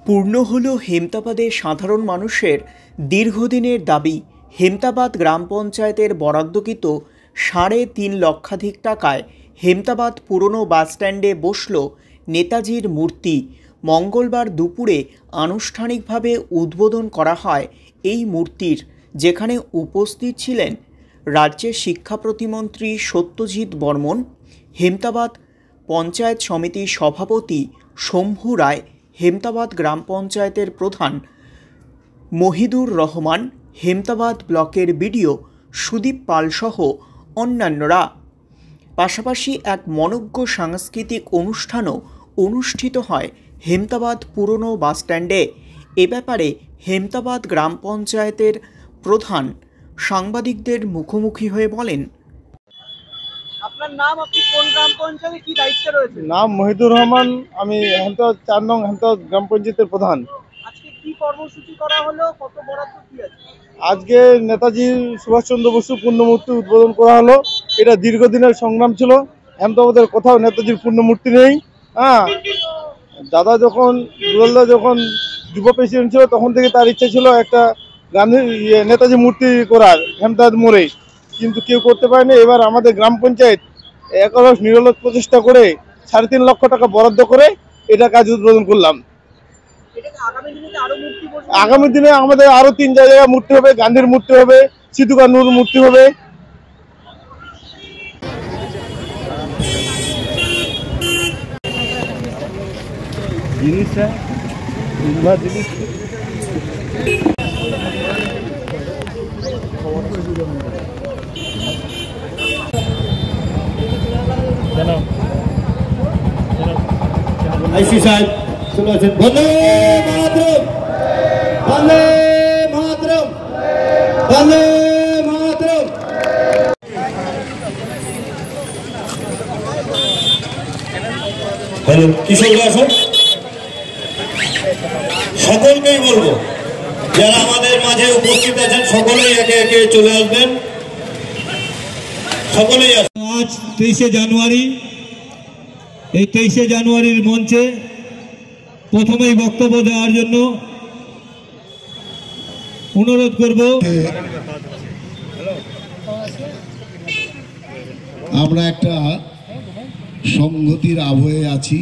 পূর্ণ হল হেমতাবাদের সাধারণ মানুষের দীর্ঘদিনের দাবি। হেমতাবাদ গ্রাম পঞ্চায়েতের বরাদ্দকৃত ৩.৫ লক্ষাধিক টাকায় হেমতাবাদ পুরনো বাসস্ট্যান্ডে বসল নেতাজির মূর্তি। মঙ্গলবার দুপুরে আনুষ্ঠানিকভাবে উদ্বোধন করা হয় এই মূর্তির, যেখানে উপস্থিত ছিলেন রাজ্যের শিক্ষা প্রতিমন্ত্রী সত্যজিৎ বর্মন, হেমতাবাদ পঞ্চায়েত সমিতির সভাপতি শম্ভু রায়, হেমতাবাদ গ্রাম পঞ্চায়েতের প্রধান মহিদুর রহমান, হেমতাবাদ ব্লকের বিডিও সুদীপ পালসহ অন্যান্যরা। পাশাপাশি এক মনোজ্ঞ সাংস্কৃতিক অনুষ্ঠানও অনুষ্ঠিত হয় হেমতাবাদ পুরনো বাসস্ট্যান্ডে। এ ব্যাপারে হেমতাবাদ গ্রাম পঞ্চায়েতের প্রধান সাংবাদিকদের মুখোমুখি হয়ে বলেন, আপনার নাম, আপনি কোন গ্রাম পঞ্চায়েতে কি দায়িত্বে রয়েছে? নাম মহিদুর রহমান, আমি হেমতাবাদ ৪ নং হেমতাবাদ গ্রাম পঞ্চায়েতের প্রধান। আজকে কি কর্মসূচি করা হলো, কত বরাদ্দ কি আছে? আজকে নেতাজি সুভাষচন্দ্র বসু পূর্ণমূর্তি উদ্বোধন করা হলো। এটা দীর্ঘদিনের সংগ্রাম ছিল। হেমতাবাদের কোথাও নেতাজির পূর্ণমূর্তি নেই। দাদা যখন যুব প্রেসিডেন্ট ছিল, তখন থেকে তার ইচ্ছা ছিল একটা গান্ধী নেতাজি মূর্তি করার হেমতাবাদ মোড়ে, কিন্তু কেউ করতে পারেনি। এবার আমাদের গ্রাম পঞ্চায়েত একলস নিরলস প্রচেষ্টা করে ৩.৫ লক্ষ টাকা বরাদ্দ করে এটা কাজ উদ্বোধন করলাম। আগামী দিনে আমাদের আরো ৩ জায়গায় মূর্তি হবে, গান্ধীর মূর্তি হবে, সিধু কানুর মূর্তি হবে। আইসি সাহেব চলে আছেন। বন্দে মাতরম, বন্দে মাতরম, বন্দে মাতরম। হ্যালো, কৃষকরা আসুন। সকলকেই বলবো, যারা আমাদের মাঝে উপস্থিত আছেন সকলেই একে একে চলে আসবেন। সকলেই আসুন। আজ 23শে জানুয়ারি, এই 23শে জানুয়ারির মঞ্চে প্রথমেই বক্তব্য দেওয়ার জন্য অনুরোধ করব। আমরা একটা সংহতির আবহে আছি।